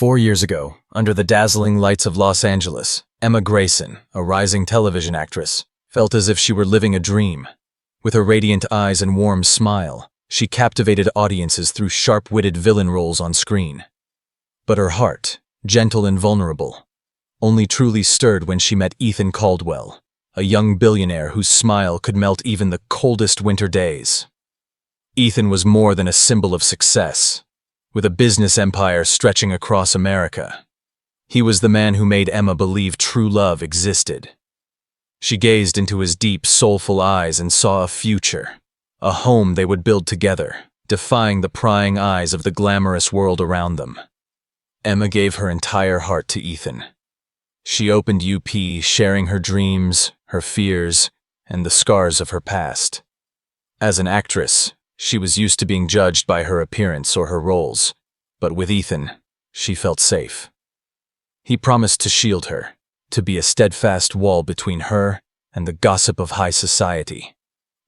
4 years ago, under the dazzling lights of Los Angeles, Emma Grayson, a rising television actress, felt as if she were living a dream. With her radiant eyes and warm smile, she captivated audiences through sharp-witted villain roles on screen. But her heart, gentle and vulnerable, only truly stirred when she met Ethan Caldwell, a young billionaire whose smile could melt even the coldest winter days. Ethan was more than a symbol of success. With a business empire stretching across America, he was the man who made Emma believe true love existed. She gazed into his deep, soulful eyes and saw a future, a home they would build together, defying the prying eyes of the glamorous world around them. Emma gave her entire heart to Ethan. She opened UP, sharing her dreams, her fears, and the scars of her past. As an actress, she was used to being judged by her appearance or her roles, but with Ethan, she felt safe. He promised to shield her, to be a steadfast wall between her and the gossip of high society.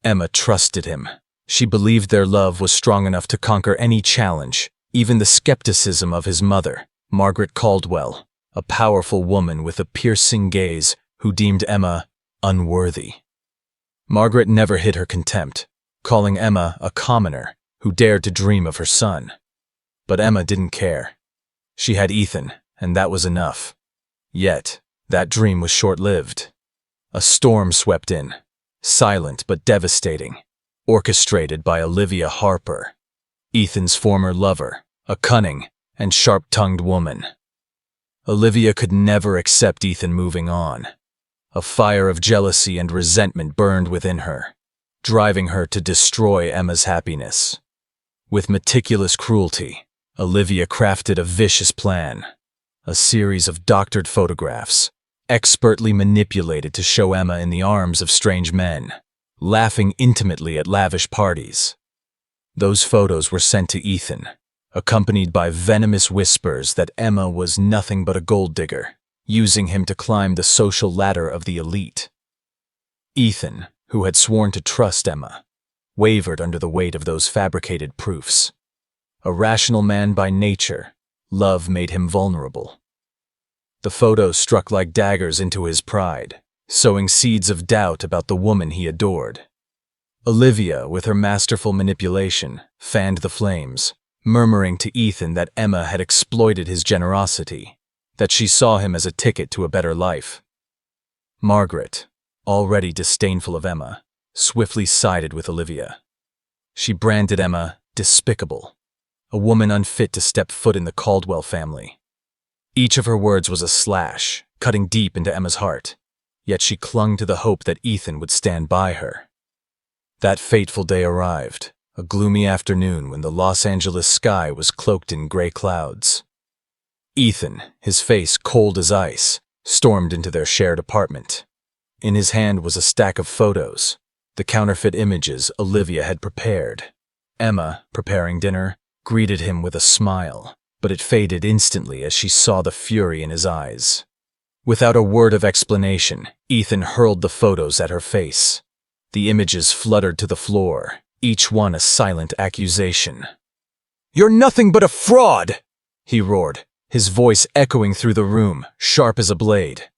Emma trusted him. She believed their love was strong enough to conquer any challenge, even the skepticism of his mother, Margaret Caldwell, a powerful woman with a piercing gaze who deemed Emma unworthy. Margaret never hid her contempt, calling Emma a commoner who dared to dream of her son. But Emma didn't care. She had Ethan, and that was enough. Yet, that dream was short-lived. A storm swept in, silent but devastating, orchestrated by Olivia Harper, Ethan's former lover, a cunning and sharp-tongued woman. Olivia could never accept Ethan moving on. A fire of jealousy and resentment burned within her, driving her to destroy Emma's happiness. With meticulous cruelty, Olivia crafted a vicious plan, a series of doctored photographs, expertly manipulated to show Emma in the arms of strange men, laughing intimately at lavish parties. Those photos were sent to Ethan, accompanied by venomous whispers that Emma was nothing but a gold digger, using him to climb the social ladder of the elite. Ethan, who had sworn to trust Emma, wavered under the weight of those fabricated proofs. A rational man by nature, love made him vulnerable. The photos struck like daggers into his pride, sowing seeds of doubt about the woman he adored. Olivia, with her masterful manipulation, fanned the flames, murmuring to Ethan that Emma had exploited his generosity, that she saw him as a ticket to a better life. Margaret, already disdainful of Emma, swiftly sided with Olivia. She branded Emma despicable, a woman unfit to step foot in the Caldwell family. Each of her words was a slash, cutting deep into Emma's heart, yet she clung to the hope that Ethan would stand by her. That fateful day arrived, a gloomy afternoon when the Los Angeles sky was cloaked in gray clouds. Ethan, his face cold as ice, stormed into their shared apartment. In his hand was a stack of photos, the counterfeit images Olivia had prepared. Emma, preparing dinner, greeted him with a smile, but it faded instantly as she saw the fury in his eyes. Without a word of explanation, Ethan hurled the photos at her face. The images fluttered to the floor, each one a silent accusation. "You're nothing but a fraud!" he roared, his voice echoing through the room, sharp as a blade.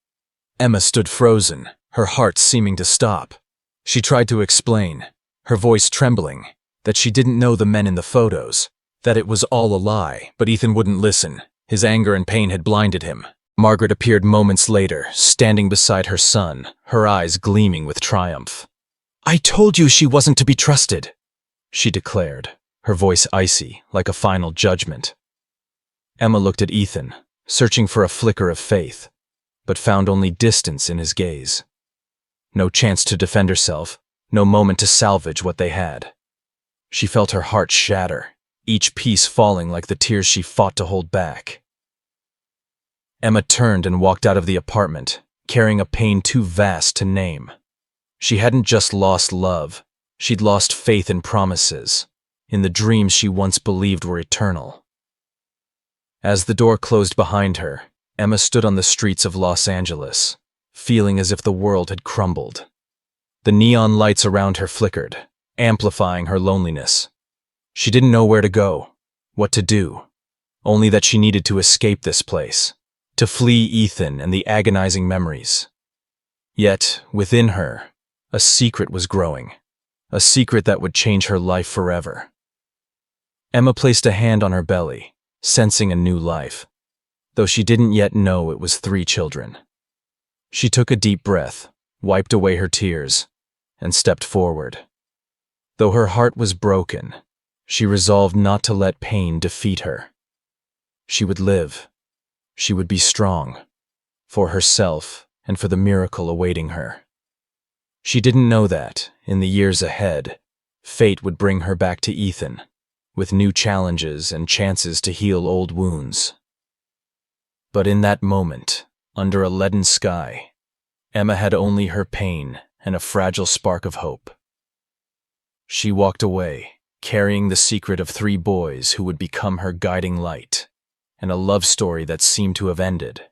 Emma stood frozen, her heart seeming to stop. She tried to explain, her voice trembling, that she didn't know the men in the photos, that it was all a lie, but Ethan wouldn't listen. His anger and pain had blinded him. Margaret appeared moments later, standing beside her son, her eyes gleaming with triumph. "I told you she wasn't to be trusted," she declared, her voice icy, like a final judgment. Emma looked at Ethan, searching for a flicker of faith, but found only distance in his gaze. No chance to defend herself, no moment to salvage what they had. She felt her heart shatter, each piece falling like the tears she fought to hold back. Emma turned and walked out of the apartment, carrying a pain too vast to name. She hadn't just lost love, she'd lost faith in promises, in the dreams she once believed were eternal. As the door closed behind her, Emma stood on the streets of Los Angeles, feeling as if the world had crumbled. The neon lights around her flickered, amplifying her loneliness. She didn't know where to go, what to do. only that she needed to escape this place, to flee Ethan and the agonizing memories. Yet, within her, a secret was growing, a secret that would change her life forever. Emma placed a hand on her belly, sensing a new life, though she didn't yet know it was 3 children. She took a deep breath, wiped away her tears, and stepped forward. Though her heart was broken, she resolved not to let pain defeat her. She would live. She would be strong, for herself and for the miracle awaiting her. She didn't know that, in the years ahead, fate would bring her back to Ethan, with new challenges and chances to heal old wounds. But in that moment, under a leaden sky, Emma had only her pain and a fragile spark of hope. She walked away, carrying the secret of 3 boys who would become her guiding light, and a love story that seemed to have ended,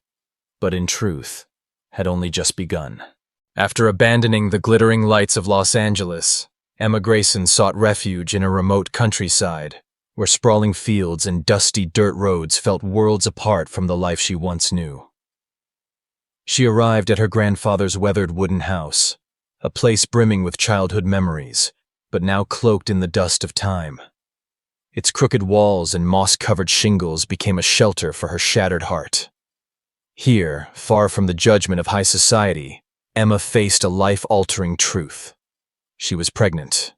but in truth, had only just begun. After abandoning the glittering lights of Los Angeles, Emma Grayson sought refuge in a remote countryside, where sprawling fields and dusty dirt roads felt worlds apart from the life she once knew. She arrived at her grandfather's weathered wooden house, a place brimming with childhood memories, but now cloaked in the dust of time. Its crooked walls and moss-covered shingles became a shelter for her shattered heart. Here, far from the judgment of high society, Emma faced a life-altering truth. She was pregnant.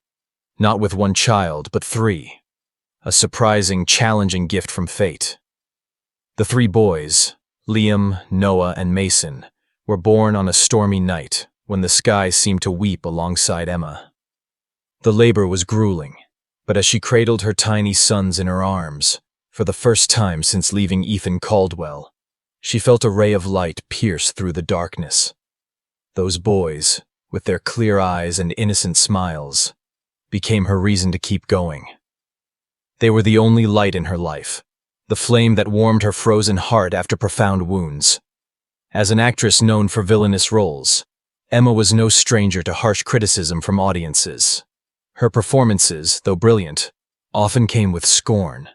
Not with 1 child, but 3. A surprising, challenging gift from fate. The 3 boys, Liam, Noah, and Mason, were born on a stormy night when the sky seemed to weep alongside Emma. The labor was grueling, but as she cradled her tiny sons in her arms, for the first time since leaving Ethan Caldwell, she felt a ray of light pierce through the darkness. Those boys, with their clear eyes and innocent smiles, became her reason to keep going. They were the only light in her life, the flame that warmed her frozen heart after profound wounds. As an actress known for villainous roles, Emma was no stranger to harsh criticism from audiences. Her performances, though brilliant, often came with scorn,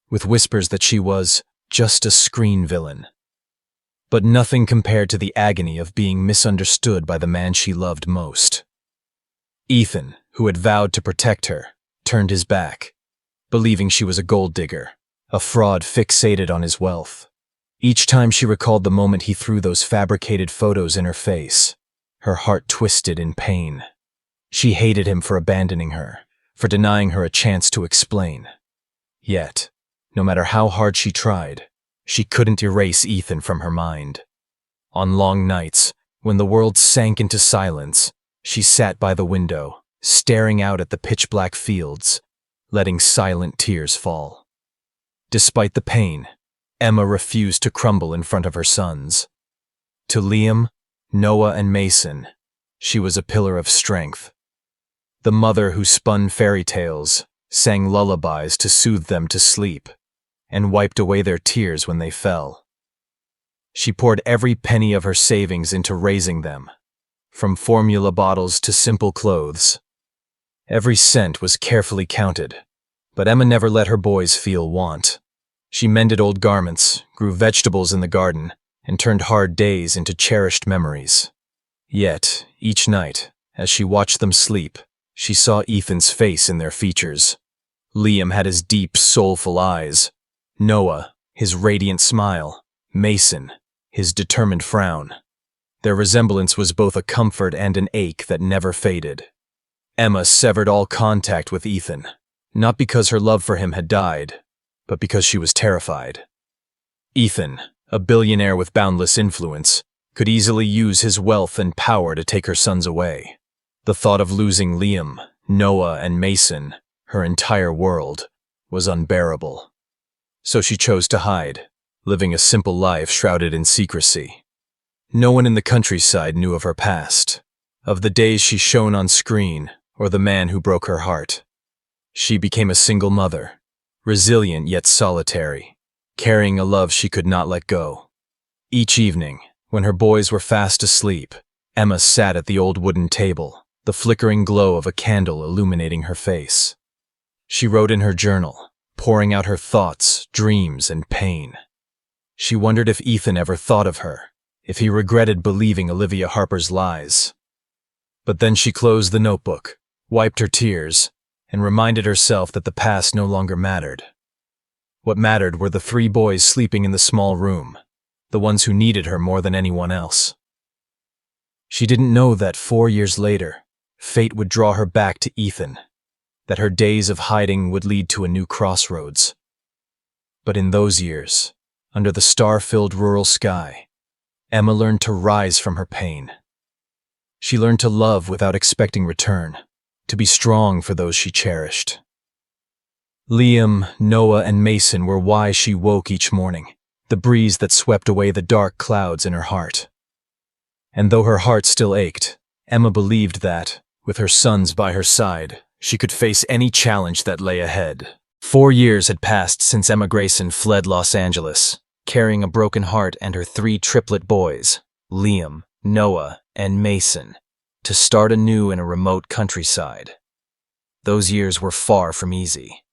with whispers that she was just a screen villain. But nothing compared to the agony of being misunderstood by the man she loved most. Ethan, who had vowed to protect her, turned his back, believing she was a gold digger, a fraud fixated on his wealth. Each time she recalled the moment he threw those fabricated photos in her face, her heart twisted in pain. She hated him for abandoning her, for denying her a chance to explain. Yet, no matter how hard she tried, she couldn't erase Ethan from her mind. On long nights, when the world sank into silence, she sat by the window, staring out at the pitch-black fields, letting silent tears fall. Despite the pain, Emma refused to crumble in front of her sons. To Liam, Noah, and Mason, she was a pillar of strength. The mother who spun fairy tales, sang lullabies to soothe them to sleep, and wiped away their tears when they fell. She poured every penny of her savings into raising them, from formula bottles to simple clothes. Every cent was carefully counted, but Emma never let her boys feel want. She mended old garments, grew vegetables in the garden, and turned hard days into cherished memories. Yet, each night, as she watched them sleep, she saw Ethan's face in their features. Liam had his deep, soulful eyes. Noah, his radiant smile. Mason, his determined frown. Their resemblance was both a comfort and an ache that never faded. Emma severed all contact with Ethan, not because her love for him had died, but because she was terrified. Ethan, a billionaire with boundless influence, could easily use his wealth and power to take her sons away. The thought of losing Liam, Noah, and Mason, her entire world, was unbearable. So she chose to hide, living a simple life shrouded in secrecy. No one in the countryside knew of her past, of the days she shone on screen, or the man who broke her heart. She became a single mother, resilient yet solitary, carrying a love she could not let go. Each evening, when her boys were fast asleep, Emma sat at the old wooden table, the flickering glow of a candle illuminating her face. She wrote in her journal, pouring out her thoughts, dreams, and pain. She wondered if Ethan ever thought of her, if he regretted believing Olivia Harper's lies. But then she closed the notebook, wiped her tears, and reminded herself that the past no longer mattered. What mattered were the 3 boys sleeping in the small room, the ones who needed her more than anyone else. She didn't know that 4 years later, fate would draw her back to Ethan, that her days of hiding would lead to a new crossroads. But in those years, under the star-filled rural sky, Emma learned to rise from her pain. She learned to love without expecting return, to be strong for those she cherished. Liam, Noah, and Mason were why she woke each morning, the breeze that swept away the dark clouds in her heart. And though her heart still ached, Emma believed that, with her sons by her side, she could face any challenge that lay ahead. 4 years had passed since Emma Grayson fled Los Angeles, carrying a broken heart and her 3 triplet boys, Liam, Noah, and Mason, to start anew in a remote countryside. Those years were far from easy.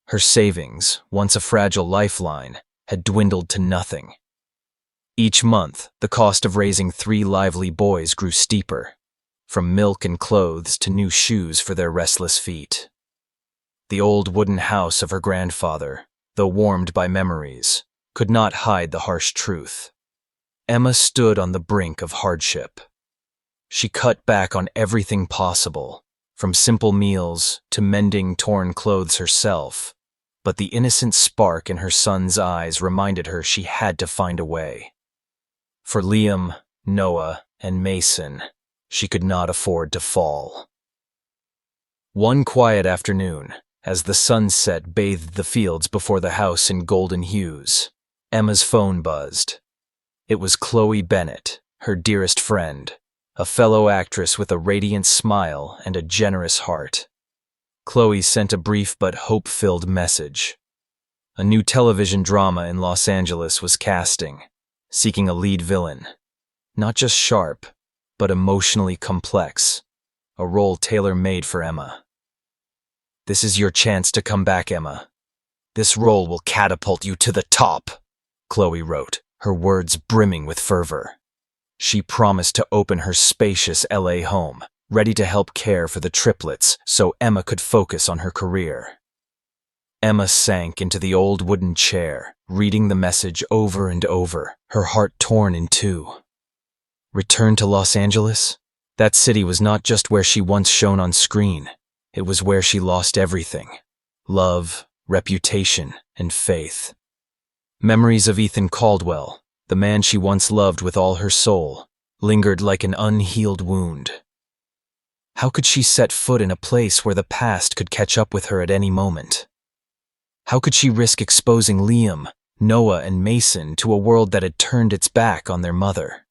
Her savings, once a fragile lifeline, had dwindled to nothing. Each month, the cost of raising 3 lively boys grew steeper, from milk and clothes to new shoes for their restless feet. The old wooden house of her grandfather, though warmed by memories, could not hide the harsh truth. Emma stood on the brink of hardship. She cut back on everything possible, from simple meals to mending torn clothes herself, but the innocent spark in her son's eyes reminded her she had to find a way. For Liam, Noah, and Mason, she could not afford to fall. One quiet afternoon, as the sunset bathed the fields before the house in golden hues, Emma's phone buzzed. It was Chloe Bennett, her dearest friend, a fellow actress with a radiant smile and a generous heart. Chloe sent a brief but hope-filled message. A new television drama in Los Angeles was casting, seeking a lead villain. Not just sharp, but emotionally complex, a role tailor-made for Emma. "This is your chance to come back, Emma. This role will catapult you to the top," Chloe wrote, her words brimming with fervor. She promised to open her spacious LA home, ready to help care for the triplets so Emma could focus on her career. Emma sank into the old wooden chair, reading the message over and over, her heart torn in two. Return to Los Angeles? That city was not just where she once shone on screen. It was where she lost everything: love, reputation, and faith. Memories of Ethan Caldwell, the man she once loved with all her soul, lingered like an unhealed wound. How could she set foot in a place where the past could catch up with her at any moment? How could she risk exposing Liam, Noah, and Mason to a world that had turned its back on their mother?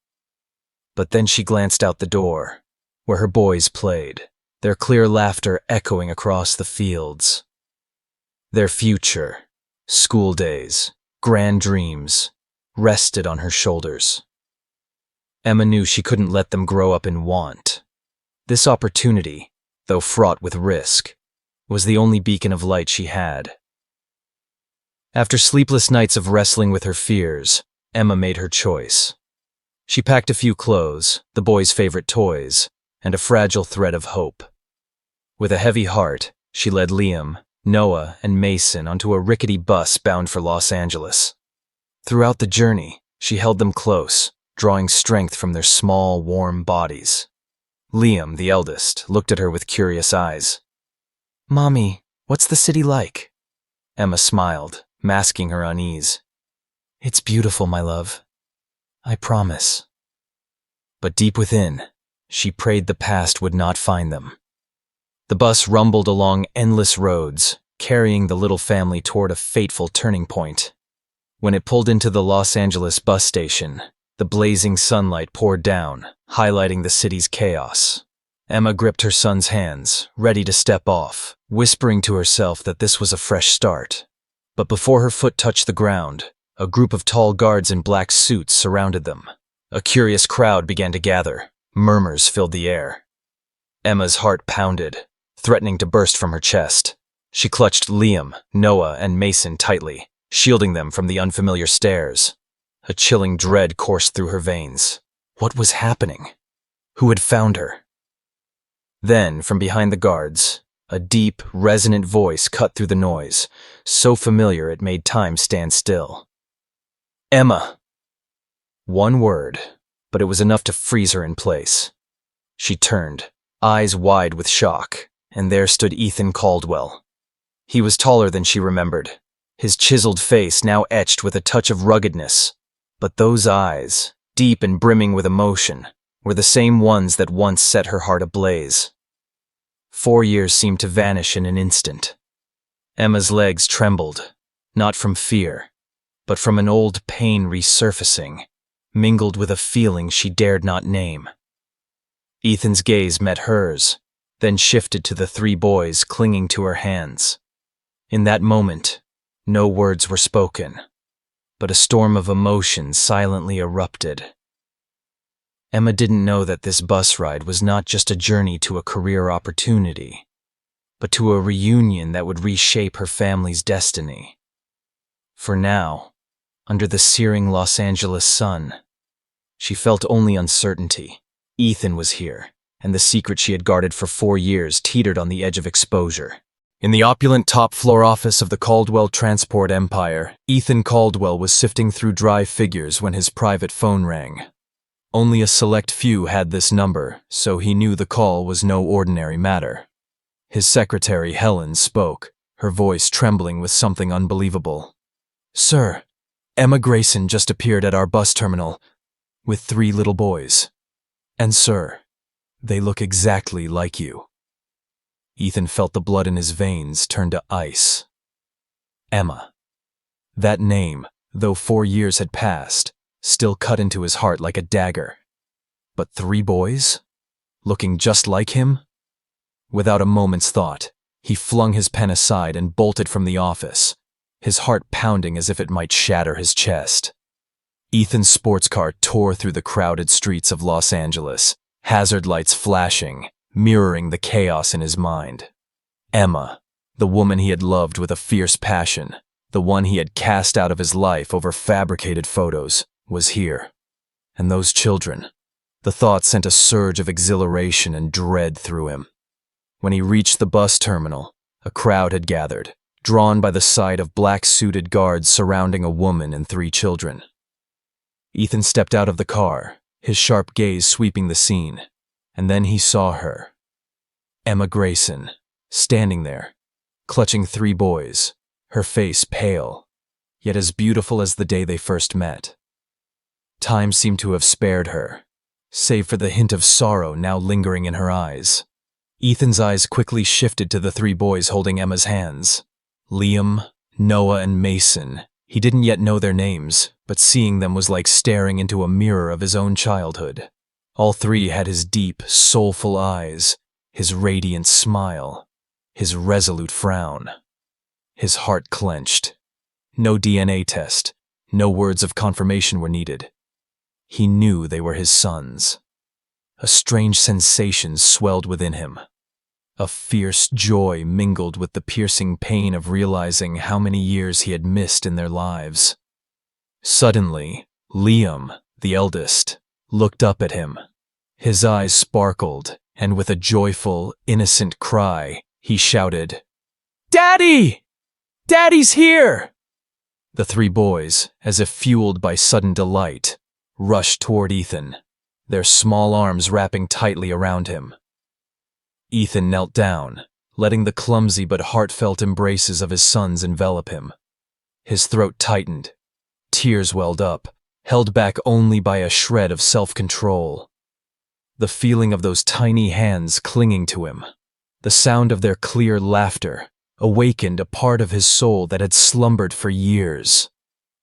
But then she glanced out the door, where her boys played, their clear laughter echoing across the fields. Their future, school days, grand dreams, rested on her shoulders. Emma knew she couldn't let them grow up in want. This opportunity, though fraught with risk, was the only beacon of light she had. After sleepless nights of wrestling with her fears, Emma made her choice. She packed a few clothes, the boys' favorite toys, and a fragile thread of hope. With a heavy heart, she led Liam, Noah, and Mason onto a rickety bus bound for Los Angeles. Throughout the journey, she held them close, drawing strength from their small, warm bodies. Liam, the eldest, looked at her with curious eyes. "Mommy, what's the city like?" Emma smiled, masking her unease. "It's beautiful, my love. I promise." But deep within, she prayed the past would not find them. The bus rumbled along endless roads, carrying the little family toward a fateful turning point. When it pulled into the Los Angeles bus station, the blazing sunlight poured down, highlighting the city's chaos. Emma gripped her son's hands, ready to step off, whispering to herself that this was a fresh start. But before her foot touched the ground, a group of tall guards in black suits surrounded them. A curious crowd began to gather. Murmurs filled the air. Emma's heart pounded, threatening to burst from her chest. She clutched Liam, Noah, and Mason tightly, shielding them from the unfamiliar stares. A chilling dread coursed through her veins. What was happening? Who had found her? Then, from behind the guards, a deep, resonant voice cut through the noise, so familiar it made time stand still. Emma! One word, but it was enough to freeze her in place. She turned, eyes wide with shock, and there stood Ethan Caldwell. He was taller than she remembered, his chiseled face now etched with a touch of ruggedness. But those eyes, deep and brimming with emotion, were the same ones that once set her heart ablaze. 4 years seemed to vanish in an instant. Emma's legs trembled, not from fear, but from an old pain resurfacing, mingled with a feeling she dared not name. Ethan's gaze met hers, then shifted to the 3 boys clinging to her hands. In that moment, no words were spoken, but a storm of emotion silently erupted. Emma didn't know that this bus ride was not just a journey to a career opportunity, but to a reunion that would reshape her family's destiny. For now, under the searing Los Angeles sun, she felt only uncertainty. Ethan was here, and the secret she had guarded for 4 years teetered on the edge of exposure. In the opulent top-floor office of the Caldwell Transport Empire, Ethan Caldwell was sifting through dry figures when his private phone rang. Only a select few had this number, so he knew the call was no ordinary matter. His secretary, Helen, spoke, her voice trembling with something unbelievable. "Sir, Emma Grayson just appeared at our bus terminal, with 3 little boys. And sir, they look exactly like you." Ethan felt the blood in his veins turn to ice. Emma. That name, though 4 years had passed, still cut into his heart like a dagger. But 3 boys? Looking just like him? Without a moment's thought, he flung his pen aside and bolted from the office, his heart pounding as if it might shatter his chest. Ethan's sports car tore through the crowded streets of Los Angeles, hazard lights flashing, mirroring the chaos in his mind. Emma, the woman he had loved with a fierce passion, the one he had cast out of his life over fabricated photos, was here. And those children. The thought sent a surge of exhilaration and dread through him. When he reached the bus terminal, a crowd had gathered, drawn by the sight of black-suited guards surrounding a woman and 3 children. Ethan stepped out of the car, his sharp gaze sweeping the scene, and then he saw her. Emma Grayson, standing there, clutching 3 boys, her face pale, yet as beautiful as the day they first met. Time seemed to have spared her, save for the hint of sorrow now lingering in her eyes. Ethan's eyes quickly shifted to the 3 boys holding Emma's hands. Liam, Noah, and Mason. He didn't yet know their names, but seeing them was like staring into a mirror of his own childhood. All 3 had his deep, soulful eyes, his radiant smile, his resolute frown. His heart clenched. No DNA test, no words of confirmation were needed. He knew they were his sons. A strange sensation swelled within him. A fierce joy mingled with the piercing pain of realizing how many years he had missed in their lives. Suddenly, Liam, the eldest, looked up at him. His eyes sparkled, and with a joyful, innocent cry, he shouted, "Daddy! Daddy's here!" The 3 boys, as if fueled by sudden delight, rushed toward Ethan, their small arms wrapping tightly around him. Ethan knelt down, letting the clumsy but heartfelt embraces of his sons envelop him. His throat tightened. Tears welled up, held back only by a shred of self-control. The feeling of those tiny hands clinging to him, the sound of their clear laughter, awakened a part of his soul that had slumbered for years.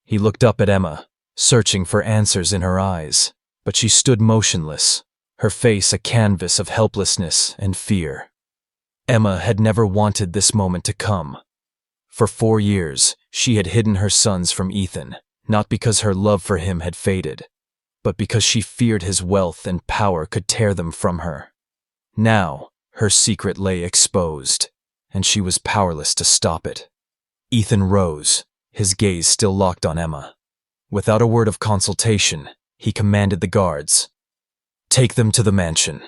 He looked up at Emma, searching for answers in her eyes, but she stood motionless, her face a canvas of helplessness and fear. Emma had never wanted this moment to come. For 4 years, she had hidden her sons from Ethan, not because her love for him had faded, but because she feared his wealth and power could tear them from her. Now, her secret lay exposed, and she was powerless to stop it. Ethan rose, his gaze still locked on Emma. Without a word of consultation, he commanded the guards, "Take them to the mansion."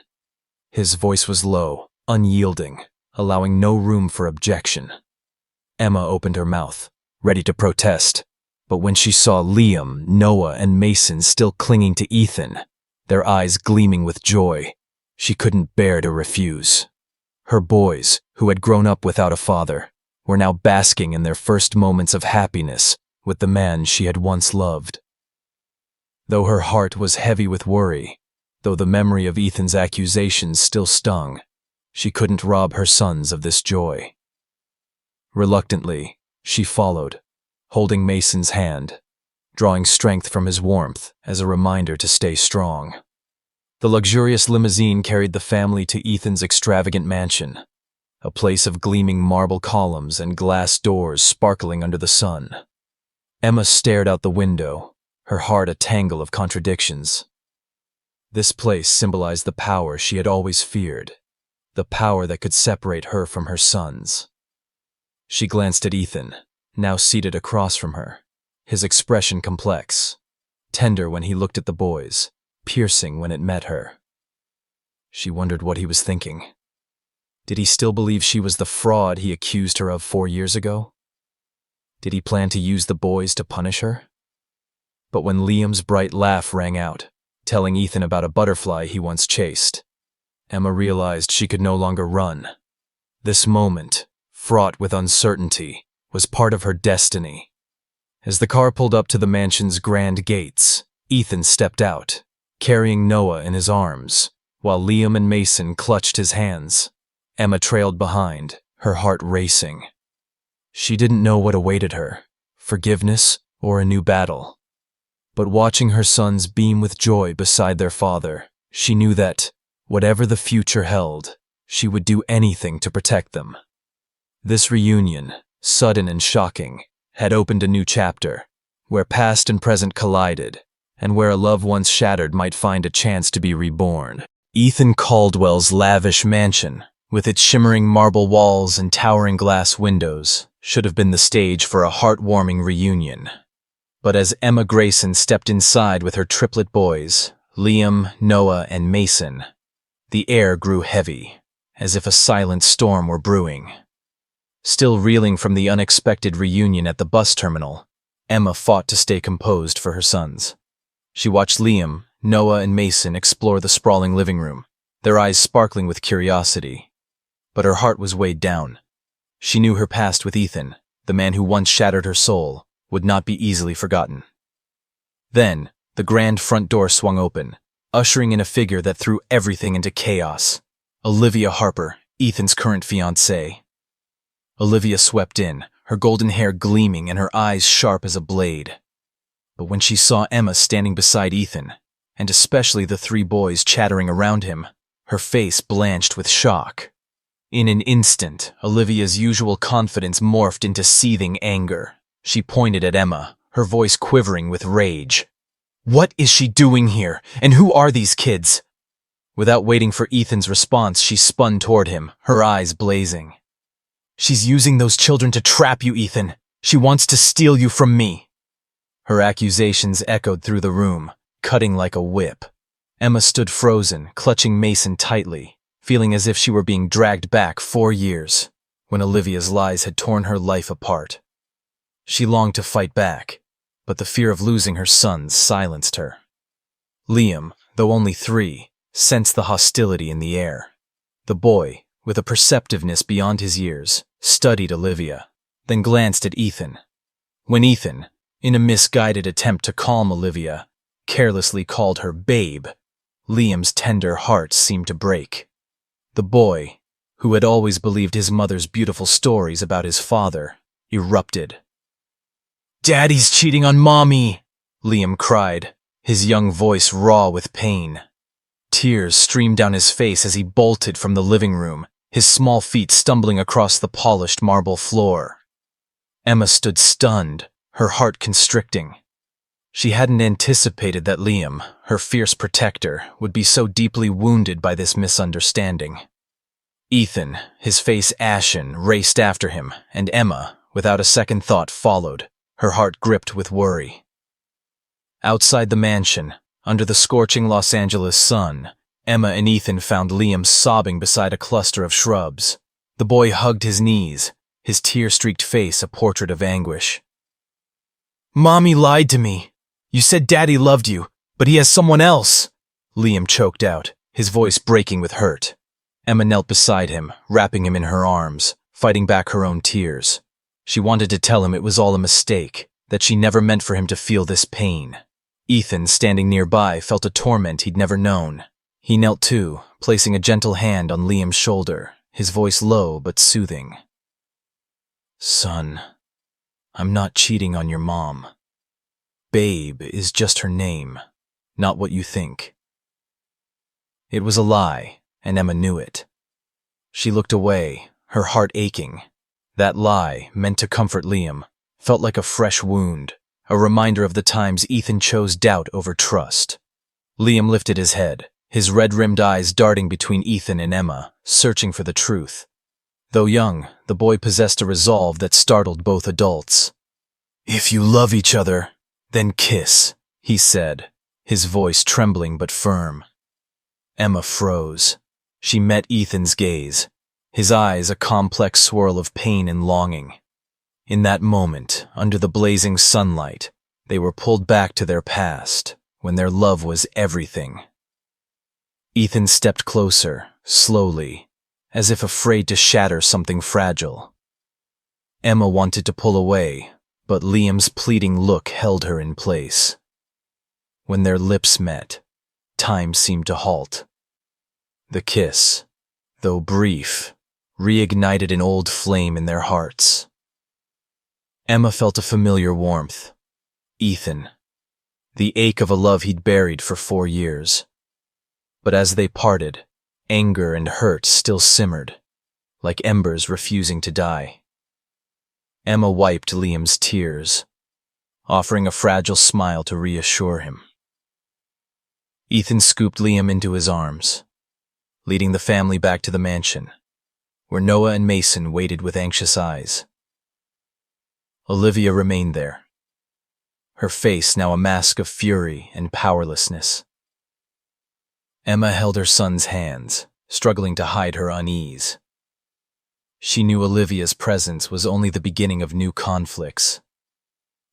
His voice was low, unyielding, allowing no room for objection. Emma opened her mouth, ready to protest, but when she saw Liam, Noah, and Mason still clinging to Ethan, their eyes gleaming with joy, she couldn't bear to refuse. Her boys, who had grown up without a father, were now basking in their first moments of happiness with the man she had once loved. Though her heart was heavy with worry, though the memory of Ethan's accusations still stung, she couldn't rob her sons of this joy. Reluctantly, she followed, holding Mason's hand, drawing strength from his warmth as a reminder to stay strong. The luxurious limousine carried the family to Ethan's extravagant mansion, a place of gleaming marble columns and glass doors sparkling under the sun. Emma stared out the window, her heart a tangle of contradictions. This place symbolized the power she had always feared, the power that could separate her from her sons. She glanced at Ethan, now seated across from her, his expression complex, tender when he looked at the boys, piercing when it met her. She wondered what he was thinking. Did he still believe she was the fraud he accused her of 4 years ago? Did he plan to use the boys to punish her? But when Liam's bright laugh rang out, telling Ethan about a butterfly he once chased, Emma realized she could no longer run. This moment, fraught with uncertainty, was part of her destiny. As the car pulled up to the mansion's grand gates, Ethan stepped out, carrying Noah in his arms, while Liam and Mason clutched his hands. Emma trailed behind, her heart racing. She didn't know what awaited her, forgiveness or a new battle. But watching her sons beam with joy beside their father, she knew that, whatever the future held, she would do anything to protect them. This reunion, sudden and shocking, had opened a new chapter, where past and present collided, and where a love once shattered might find a chance to be reborn. Ethan Caldwell's lavish mansion, with its shimmering marble walls and towering glass windows, should have been the stage for a heartwarming reunion. But as Emma Grayson stepped inside with her triplet boys, Liam, Noah, and Mason, the air grew heavy, as if a silent storm were brewing. Still reeling from the unexpected reunion at the bus terminal, Emma fought to stay composed for her sons. She watched Liam, Noah, and Mason explore the sprawling living room, their eyes sparkling with curiosity. But her heart was weighed down. She knew her past with Ethan, the man who once shattered her soul, would not be easily forgotten. Then, the grand front door swung open, ushering in a figure that threw everything into chaos. Olivia Harper, Ethan's current fiancée. Olivia swept in, her golden hair gleaming and her eyes sharp as a blade. But when she saw Emma standing beside Ethan, and especially the 3 boys chattering around him, her face blanched with shock. In an instant, Olivia's usual confidence morphed into seething anger. She pointed at Emma, her voice quivering with rage. "What is she doing here? And who are these kids?" Without waiting for Ethan's response, she spun toward him, her eyes blazing. "She's using those children to trap you, Ethan. She wants to steal you from me." Her accusations echoed through the room, cutting like a whip. Emma stood frozen, clutching Mason tightly, feeling as if she were being dragged back 4 years, when Olivia's lies had torn her life apart. She longed to fight back, but the fear of losing her sons silenced her. Liam, though only 3, sensed the hostility in the air. The boy, with a perceptiveness beyond his years, studied Olivia, then glanced at Ethan. When Ethan, in a misguided attempt to calm Olivia, carelessly called her babe, Liam's tender heart seemed to break. The boy, who had always believed his mother's beautiful stories about his father, erupted. "Daddy's cheating on Mommy!" Liam cried, his young voice raw with pain. Tears streamed down his face as he bolted from the living room, his small feet stumbling across the polished marble floor. Emma stood stunned, her heart constricting. She hadn't anticipated that Liam, her fierce protector, would be so deeply wounded by this misunderstanding. Ethan, his face ashen, raced after him, and Emma, without a second thought, followed, her heart gripped with worry. Outside the mansion, under the scorching Los Angeles sun, Emma and Ethan found Liam sobbing beside a cluster of shrubs. The boy hugged his knees, his tear-streaked face a portrait of anguish. "Mommy lied to me. You said Daddy loved you, but he has someone else," Liam choked out, his voice breaking with hurt. Emma knelt beside him, wrapping him in her arms, fighting back her own tears. She wanted to tell him it was all a mistake, that she never meant for him to feel this pain. Ethan, standing nearby, felt a torment he'd never known. He knelt too, placing a gentle hand on Liam's shoulder, his voice low but soothing. "Son, I'm not cheating on your mom. Babe is just her name, not what you think." It was a lie, and Emma knew it. She looked away, her heart aching. That lie, meant to comfort Liam, felt like a fresh wound, a reminder of the times Ethan chose doubt over trust. Liam lifted his head, his red-rimmed eyes darting between Ethan and Emma, searching for the truth. Though young, the boy possessed a resolve that startled both adults. "If you love each other, then kiss," he said, his voice trembling but firm. Emma froze. She met Ethan's gaze, his eyes a complex swirl of pain and longing. In that moment, under the blazing sunlight, they were pulled back to their past, when their love was everything. Ethan stepped closer, slowly, as if afraid to shatter something fragile. Emma wanted to pull away, but Liam's pleading look held her in place. When their lips met, time seemed to halt. The kiss, though brief, reignited an old flame in their hearts. Emma felt a familiar warmth. Ethan. The ache of a love he'd buried for 4 years. But as they parted, anger and hurt still simmered, like embers refusing to die. Emma wiped Liam's tears, offering a fragile smile to reassure him. Ethan scooped Liam into his arms, leading the family back to the mansion, where Noah and Mason waited with anxious eyes. Olivia remained there, her face now a mask of fury and powerlessness. Emma held her son's hands, struggling to hide her unease. She knew Olivia's presence was only the beginning of new conflicts.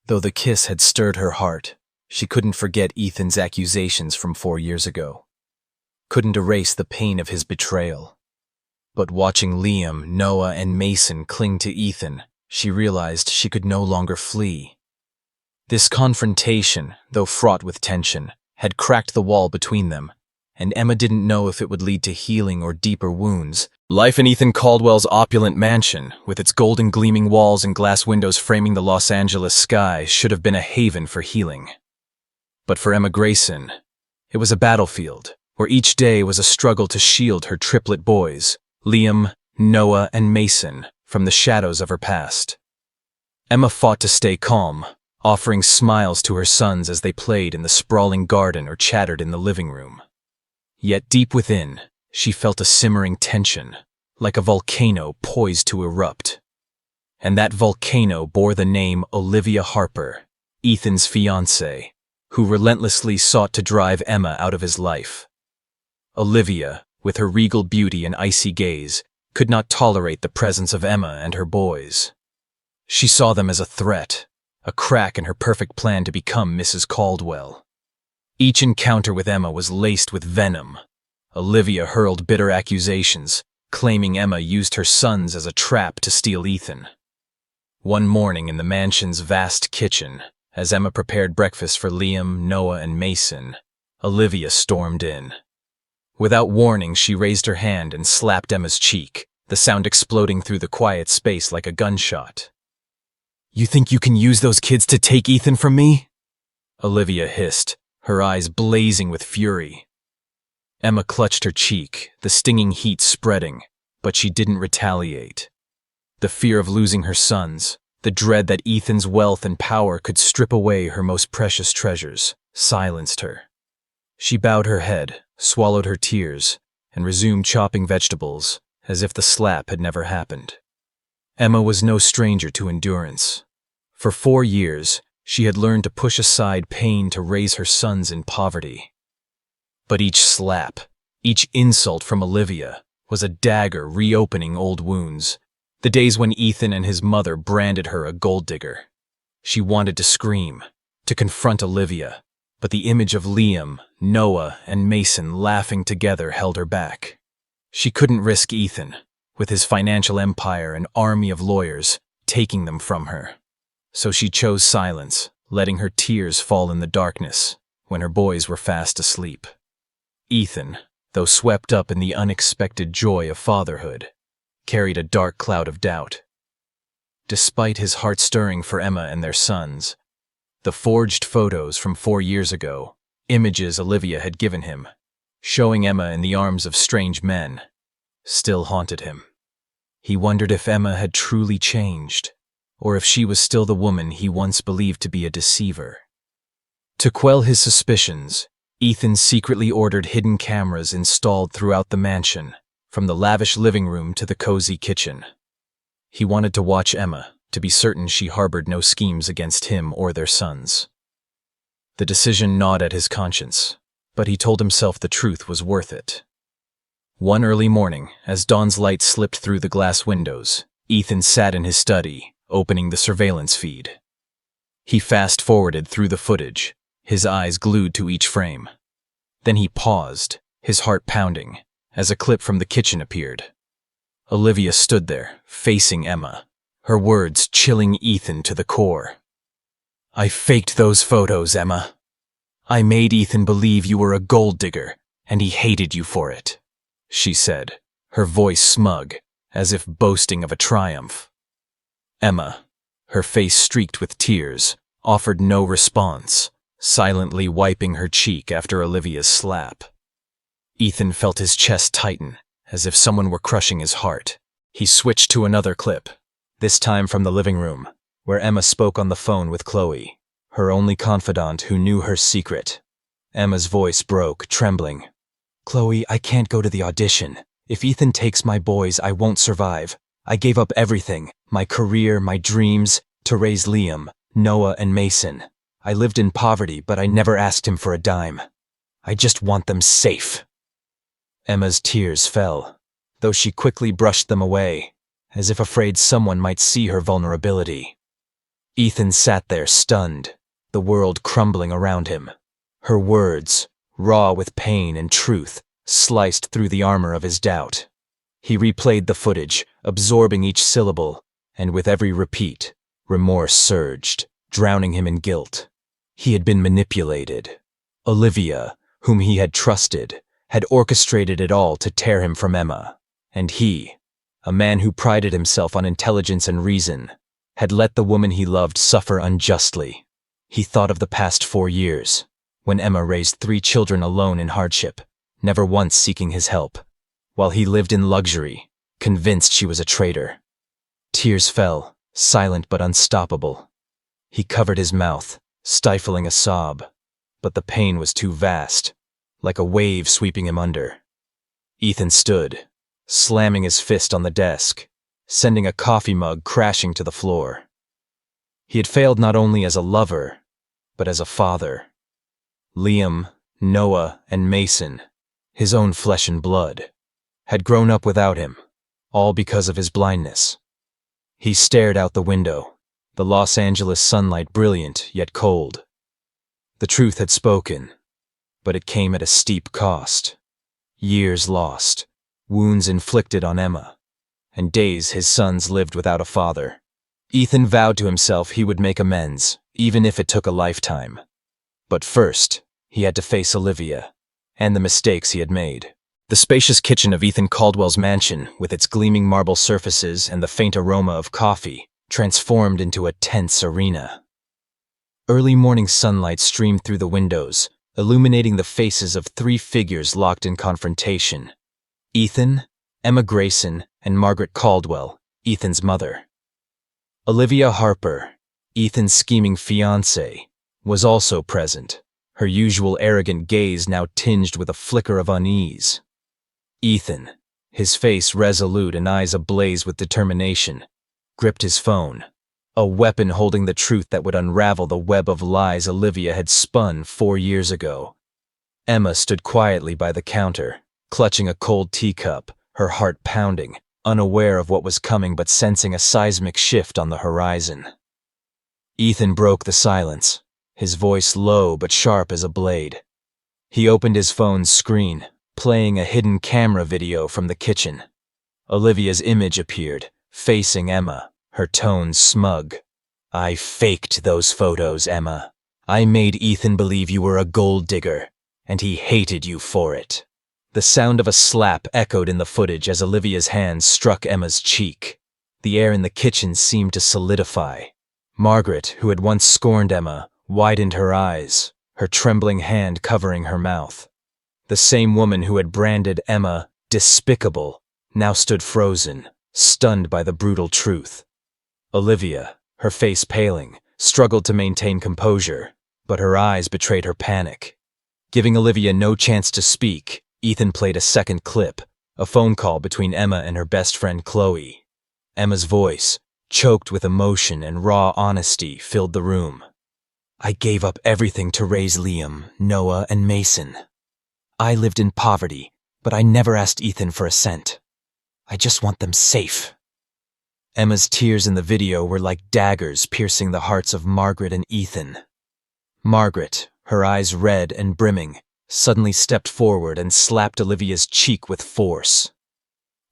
Though the kiss had stirred her heart, she couldn't forget Ethan's accusations from 4 years ago. Couldn't erase the pain of his betrayal. But watching Liam, Noah, and Mason cling to Ethan, she realized she could no longer flee. This confrontation, though fraught with tension, had cracked the wall between them, and Emma didn't know if it would lead to healing or deeper wounds. Life in Ethan Caldwell's opulent mansion, with its golden gleaming walls and glass windows framing the Los Angeles sky, should have been a haven for healing. But for Emma Grayson, it was a battlefield, where each day was a struggle to shield her triplet boys, Liam, Noah, and Mason, from the shadows of her past. Emma fought to stay calm, offering smiles to her sons as they played in the sprawling garden or chattered in the living room. Yet deep within, she felt a simmering tension, like a volcano poised to erupt. And that volcano bore the name Olivia Harper, Ethan's fiancée, who relentlessly sought to drive Emma out of his life. Olivia, with her regal beauty and icy gaze, could not tolerate the presence of Emma and her boys. She saw them as a threat, a crack in her perfect plan to become Mrs. Caldwell. Each encounter with Emma was laced with venom. Olivia hurled bitter accusations, claiming Emma used her sons as a trap to steal Ethan. One morning in the mansion's vast kitchen, as Emma prepared breakfast for Liam, Noah, and Mason, Olivia stormed in. Without warning, she raised her hand and slapped Emma's cheek, the sound exploding through the quiet space like a gunshot. "You think you can use those kids to take Ethan from me?" Olivia hissed, her eyes blazing with fury. Emma clutched her cheek, the stinging heat spreading, but she didn't retaliate. The fear of losing her sons, the dread that Ethan's wealth and power could strip away her most precious treasures, silenced her. She bowed her head, swallowed her tears, and resumed chopping vegetables, as if the slap had never happened. Emma was no stranger to endurance. For 4 years, she had learned to push aside pain to raise her sons in poverty. But each slap, each insult from Olivia, was a dagger reopening old wounds, the days when Ethan and his mother branded her a gold digger. She wanted to scream, to confront Olivia, but the image of Liam, Noah, and Mason laughing together held her back. She couldn't risk Ethan, with his financial empire and army of lawyers, taking them from her. So she chose silence, letting her tears fall in the darkness when her boys were fast asleep. Ethan, though swept up in the unexpected joy of fatherhood, carried a dark cloud of doubt. Despite his heart stirring for Emma and their sons, the forged photos from 4 years ago, images Olivia had given him, showing Emma in the arms of strange men, still haunted him. He wondered if Emma had truly changed, or if she was still the woman he once believed to be a deceiver. To quell his suspicions, Ethan secretly ordered hidden cameras installed throughout the mansion, from the lavish living room to the cozy kitchen. He wanted to watch Emma, to be certain she harbored no schemes against him or their sons. The decision gnawed at his conscience, but he told himself the truth was worth it. One early morning, as dawn's light slipped through the glass windows, Ethan sat in his study, opening the surveillance feed. He fast-forwarded through the footage, his eyes glued to each frame. Then he paused, his heart pounding, as a clip from the kitchen appeared. Olivia stood there, facing Emma, her words chilling Ethan to the core. "I faked those photos, Emma. I made Ethan believe you were a gold digger, and he hated you for it," she said, her voice smug, as if boasting of a triumph. Emma, her face streaked with tears, offered no response, silently wiping her cheek after Olivia's slap. Ethan felt his chest tighten, as if someone were crushing his heart. He switched to another clip, this time from the living room, where Emma spoke on the phone with Chloe, her only confidant who knew her secret. Emma's voice broke, trembling. "Chloe, I can't go to the audition. If Ethan takes my boys, I won't survive. I gave up everything, my career, my dreams, to raise Liam, Noah, and Mason. I lived in poverty, but I never asked him for a dime. I just want them safe." Emma's tears fell, though she quickly brushed them away, as if afraid someone might see her vulnerability. Ethan sat there stunned, the world crumbling around him. Her words, raw with pain and truth, sliced through the armor of his doubt. He replayed the footage, absorbing each syllable, and with every repeat, remorse surged, drowning him in guilt. He had been manipulated. Olivia, whom he had trusted, had orchestrated it all to tear him from Emma. And he, a man who prided himself on intelligence and reason, had let the woman he loved suffer unjustly. He thought of the past 4 years, when Emma raised 3 children alone in hardship, never once seeking his help, while he lived in luxury, convinced she was a traitor. Tears fell, silent but unstoppable. He covered his mouth, stifling a sob, but the pain was too vast, like a wave sweeping him under. Ethan stood, slamming his fist on the desk, sending a coffee mug crashing to the floor. He had failed not only as a lover, but as a father. Liam, Noah, and Mason, his own flesh and blood, had grown up without him, all because of his blindness. He stared out the window, the Los Angeles sunlight brilliant yet cold. The truth had spoken, but it came at a steep cost. Years lost, wounds inflicted on Emma, and days his sons lived without a father. Ethan vowed to himself he would make amends, even if it took a lifetime. But first, he had to face Olivia, and the mistakes he had made. The spacious kitchen of Ethan Caldwell's mansion, with its gleaming marble surfaces and the faint aroma of coffee, transformed into a tense arena. Early morning sunlight streamed through the windows, illuminating the faces of 3 figures locked in confrontation. Ethan, Emma Grayson, and Margaret Caldwell, Ethan's mother. Olivia Harper, Ethan's scheming fiancée, was also present, her usual arrogant gaze now tinged with a flicker of unease. Ethan, his face resolute and eyes ablaze with determination, gripped his phone, a weapon holding the truth that would unravel the web of lies Olivia had spun 4 years ago. Emma stood quietly by the counter, clutching a cold teacup, her heart pounding, unaware of what was coming but sensing a seismic shift on the horizon. Ethan broke the silence, his voice low but sharp as a blade. He opened his phone's screen, playing a hidden camera video from the kitchen. Olivia's image appeared, facing Emma, her tone smug. "I faked those photos, Emma. I made Ethan believe you were a gold digger, and he hated you for it." The sound of a slap echoed in the footage as Olivia's hand struck Emma's cheek. The air in the kitchen seemed to solidify. Margaret, who had once scorned Emma, widened her eyes, her trembling hand covering her mouth. The same woman who had branded Emma despicable now stood frozen, stunned by the brutal truth. Olivia, her face paling, struggled to maintain composure, but her eyes betrayed her panic. Giving Olivia no chance to speak, Ethan played a second clip, a phone call between Emma and her best friend Chloe. Emma's voice, choked with emotion and raw honesty, filled the room. "I gave up everything to raise Liam, Noah, and Mason. I lived in poverty, but I never asked Ethan for a cent. I just want them safe." Emma's tears in the video were like daggers piercing the hearts of Margaret and Ethan. Margaret, her eyes red and brimming, suddenly stepped forward and slapped Olivia's cheek with force.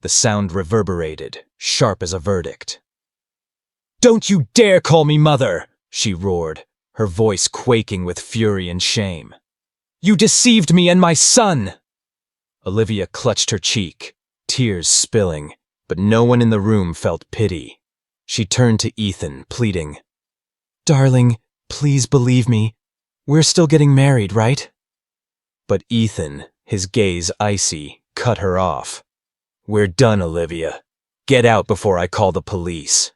The sound reverberated, sharp as a verdict. "Don't you dare call me mother!" she roared, her voice quaking with fury and shame. "You deceived me and my son!" Olivia clutched her cheek, tears spilling, but no one in the room felt pity. She turned to Ethan, pleading, "Darling, please believe me. We're still getting married, right?" But Ethan, his gaze icy, cut her off. "We're done, Olivia. Get out before I call the police."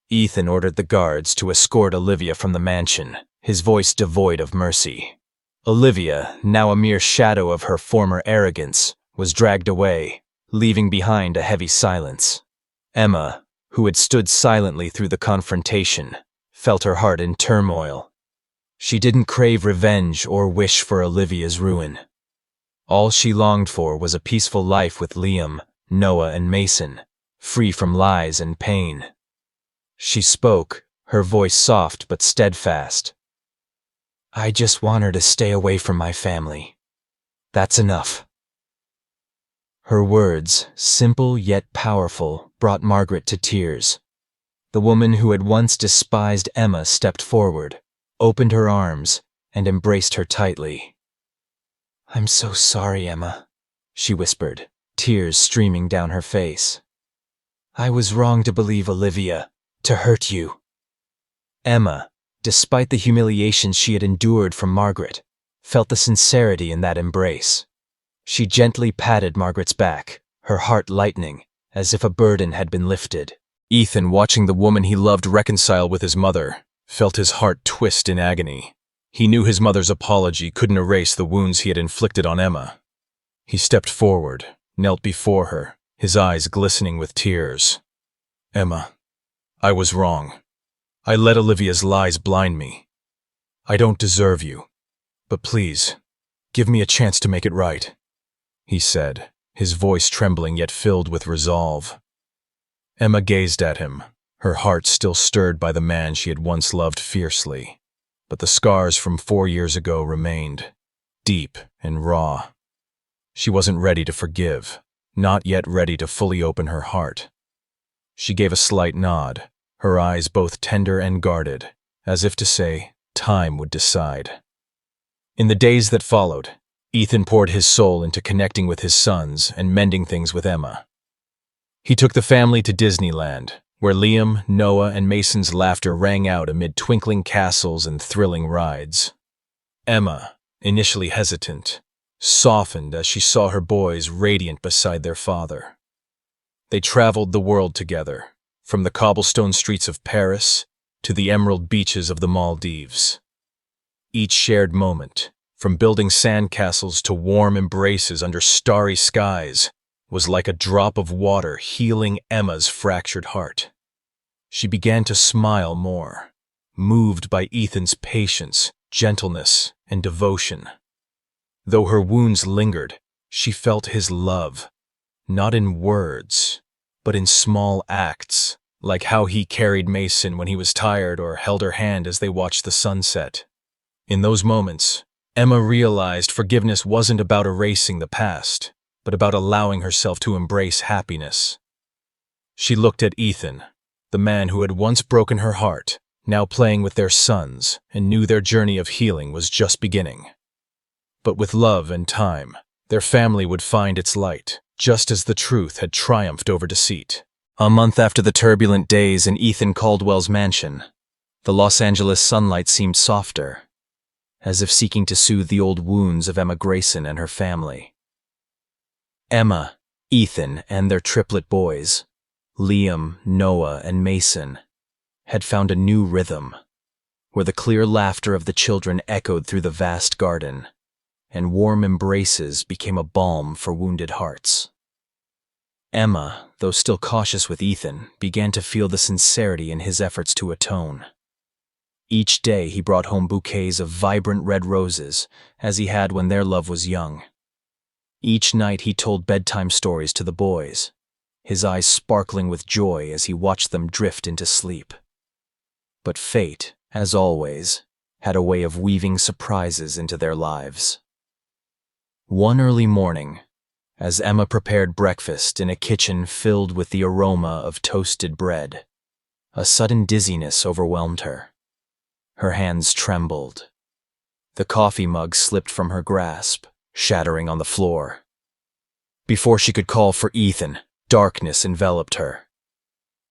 Ethan ordered the guards to escort Olivia from the mansion, his voice devoid of mercy. Olivia, now a mere shadow of her former arrogance, was dragged away, leaving behind a heavy silence. Emma, who had stood silently through the confrontation, felt her heart in turmoil. She didn't crave revenge or wish for Olivia's ruin. All she longed for was a peaceful life with Liam, Noah, and Mason, free from lies and pain. She spoke, her voice soft but steadfast. "I just want her to stay away from my family. That's enough." Her words, simple yet powerful, brought Margaret to tears. The woman who had once despised Emma stepped forward, opened her arms, and embraced her tightly. "I'm so sorry, Emma," she whispered, tears streaming down her face. "I was wrong to believe Olivia, to hurt you." Emma, despite the humiliation she had endured from Margaret, felt the sincerity in that embrace. She gently patted Margaret's back, her heart lightening, as if a burden had been lifted. Ethan, watching the woman he loved reconcile with his mother, felt his heart twist in agony. He knew his mother's apology couldn't erase the wounds he had inflicted on Emma. He stepped forward, knelt before her, his eyes glistening with tears. "Emma, I was wrong. I let Olivia's lies blind me. I don't deserve you, but please, give me a chance to make it right," he said, his voice trembling yet filled with resolve. Emma gazed at him, her heart still stirred by the man she had once loved fiercely, but the scars from 4 years ago remained, deep and raw. She wasn't ready to forgive, not yet ready to fully open her heart. She gave a slight nod, her eyes both tender and guarded, as if to say, time would decide. In the days that followed, Ethan poured his soul into connecting with his sons and mending things with Emma. He took the family to Disneyland, where Liam, Noah, and Mason's laughter rang out amid twinkling castles and thrilling rides. Emma, initially hesitant, softened as she saw her boys radiant beside their father. They traveled the world together, from the cobblestone streets of Paris to the emerald beaches of the Maldives. Each shared moment, from building sandcastles to warm embraces under starry skies, was like a drop of water healing Emma's fractured heart. She began to smile more, moved by Ethan's patience, gentleness, and devotion. Though her wounds lingered, she felt his love, not in words, but in small acts, like how he carried Mason when he was tired or held her hand as they watched the sunset. In those moments, Emma realized forgiveness wasn't about erasing the past, but about allowing herself to embrace happiness. She looked at Ethan, the man who had once broken her heart, now playing with their sons, and knew their journey of healing was just beginning. But with love and time, their family would find its light, just as the truth had triumphed over deceit. A month after the turbulent days in Ethan Caldwell's mansion, the Los Angeles sunlight seemed softer, as if seeking to soothe the old wounds of Emma Grayson and her family. Emma, Ethan, and their triplet boys, Liam, Noah, and Mason, had found a new rhythm, where the clear laughter of the children echoed through the vast garden, and warm embraces became a balm for wounded hearts. Emma, though still cautious with Ethan, began to feel the sincerity in his efforts to atone. Each day he brought home bouquets of vibrant red roses, as he had when their love was young. Each night he told bedtime stories to the boys, his eyes sparkling with joy as he watched them drift into sleep. But fate, as always, had a way of weaving surprises into their lives. One early morning, as Emma prepared breakfast in a kitchen filled with the aroma of toasted bread, a sudden dizziness overwhelmed her. Her hands trembled. The coffee mug slipped from her grasp, shattering on the floor. Before she could call for Ethan, darkness enveloped her.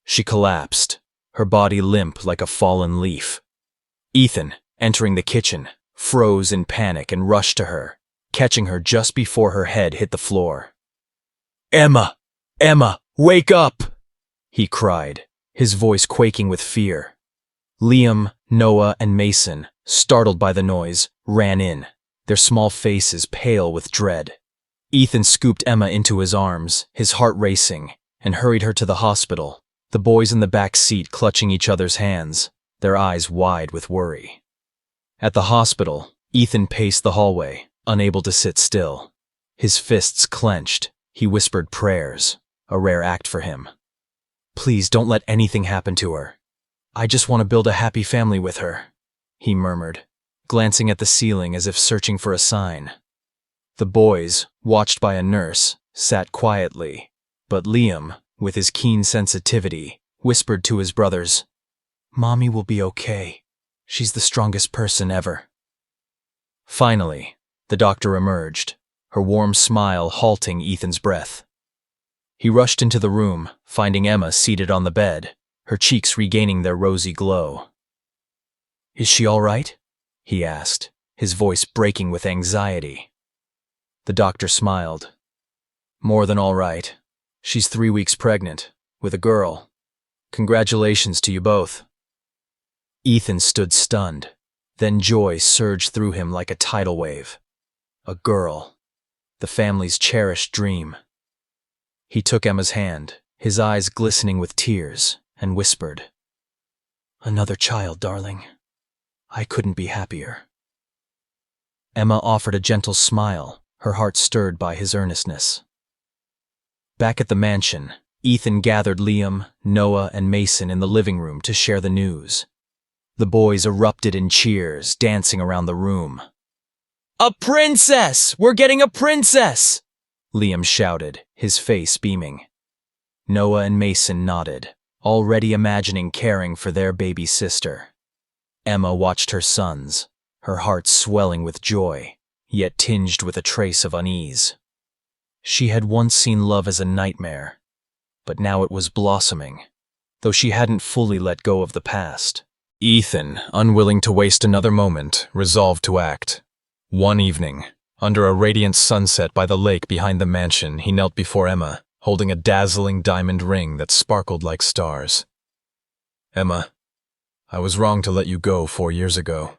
She collapsed, her body limp like a fallen leaf. Ethan, entering the kitchen, froze in panic and rushed to her, catching her just before her head hit the floor. "Emma! Emma, wake up!" he cried, his voice quaking with fear. Liam, Noah, and Mason, startled by the noise, ran in, their small faces pale with dread. Ethan scooped Emma into his arms, his heart racing, and hurried her to the hospital, the boys in the back seat clutching each other's hands, their eyes wide with worry. At the hospital, Ethan paced the hallway, unable to sit still. His fists clenched, he whispered prayers, a rare act for him. "Please don't let anything happen to her. I just want to build a happy family with her," he murmured, glancing at the ceiling as if searching for a sign. The boys, watched by a nurse, sat quietly, but Liam, with his keen sensitivity, whispered to his brothers, "Mommy will be okay. She's the strongest person ever." Finally, the doctor emerged, her warm smile halting Ethan's breath. He rushed into the room, finding Emma seated on the bed, her cheeks regaining their rosy glow. "Is she all right?" he asked, his voice breaking with anxiety. The doctor smiled. "More than all right. She's 3 weeks pregnant, with a girl. Congratulations to you both." Ethan stood stunned, then joy surged through him like a tidal wave. A girl, the family's cherished dream. He took Emma's hand, his eyes glistening with tears, and whispered, "Another child, darling. I couldn't be happier." Emma offered a gentle smile, her heart stirred by his earnestness. Back at the mansion, Ethan gathered Liam, Noah, and Mason in the living room to share the news. The boys erupted in cheers, dancing around the room. "A princess! We're getting a princess!" Liam shouted, his face beaming. Noah and Mason nodded, already imagining caring for their baby sister. Emma watched her sons, her heart swelling with joy, yet tinged with a trace of unease. She had once seen love as a nightmare, but now it was blossoming, though she hadn't fully let go of the past. Ethan, unwilling to waste another moment, resolved to act. One evening, under a radiant sunset by the lake behind the mansion, he knelt before Emma, holding a dazzling diamond ring that sparkled like stars. "Emma, I was wrong to let you go 4 years ago.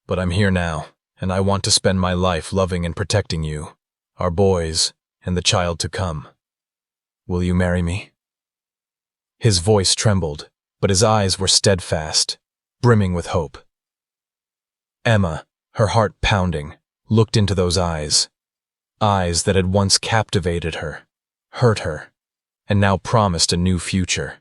But I'm here now, and I want to spend my life loving and protecting you, our boys, and the child to come. Will you marry me? His voice trembled, but his eyes were steadfast, brimming with hope. Emma, her heart pounding, looked into those eyes that had once captivated her, hurt her, and now promised a new future.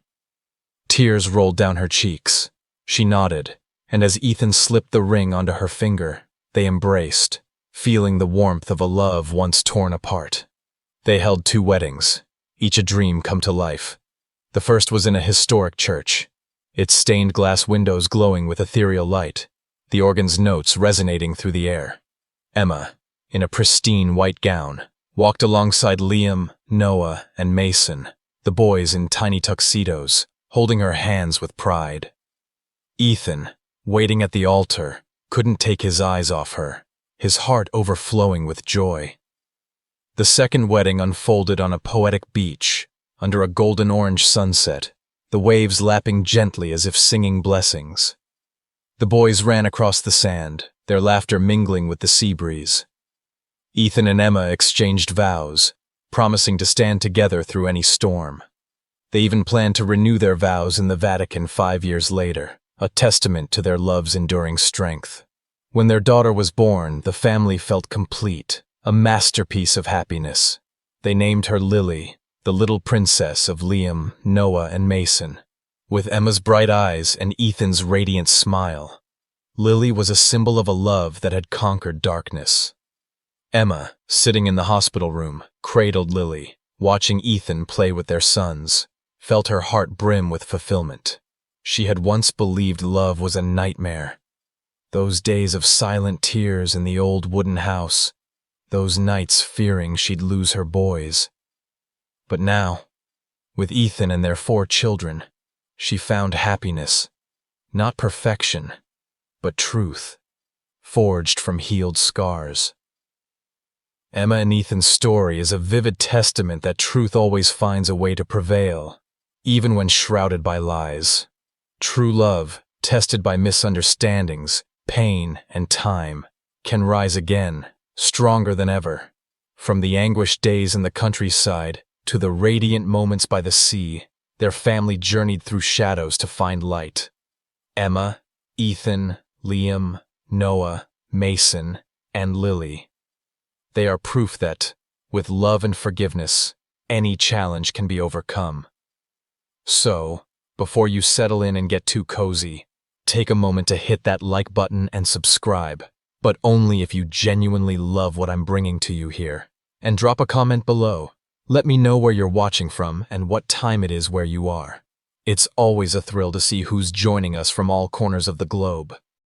Tears rolled down her cheeks. She nodded, and as Ethan slipped the ring onto her finger, they embraced, feeling the warmth of a love once torn apart. They held 2 weddings, each a dream come to life. The first was in a historic church, its stained glass windows glowing with ethereal light, the organ's notes resonating through the air. Emma, in a pristine white gown, walked alongside Liam, Noah, and Mason, the boys in tiny tuxedos, holding her hands with pride. Ethan, waiting at the altar, couldn't take his eyes off her, his heart overflowing with joy. The second wedding unfolded on a poetic beach, under a golden-orange sunset, the waves lapping gently as if singing blessings. The boys ran across the sand, their laughter mingling with the sea breeze. Ethan and Emma exchanged vows, promising to stand together through any storm. They even planned to renew their vows in the Vatican 5 years later, a testament to their love's enduring strength. When their daughter was born, the family felt complete, a masterpiece of happiness. They named her Lily, the little princess of Liam, Noah, and Mason. With Emma's bright eyes and Ethan's radiant smile, Lily was a symbol of a love that had conquered darkness. Emma, sitting in the hospital room, cradled Lily, watching Ethan play with their sons, felt her heart brim with fulfillment. She had once believed love was a nightmare. Those days of silent tears in the old wooden house, those nights fearing she'd lose her boys. But now, with Ethan and their 4 children, she found happiness, not perfection, but truth, forged from healed scars. Emma and Ethan's story is a vivid testament that truth always finds a way to prevail, even when shrouded by lies. True love, tested by misunderstandings, pain, and time, can rise again, stronger than ever. From the anguished days in the countryside to the radiant moments by the sea, their family journeyed through shadows to find light. Emma, Ethan, Liam, Noah, Mason, and Lily. They are proof that, with love and forgiveness, any challenge can be overcome. So, before you settle in and get too cozy, take a moment to hit that like button and subscribe, but only if you genuinely love what I'm bringing to you here. And drop a comment below. Let me know where you're watching from and what time it is where you are. It's always a thrill to see who's joining us from all corners of the globe.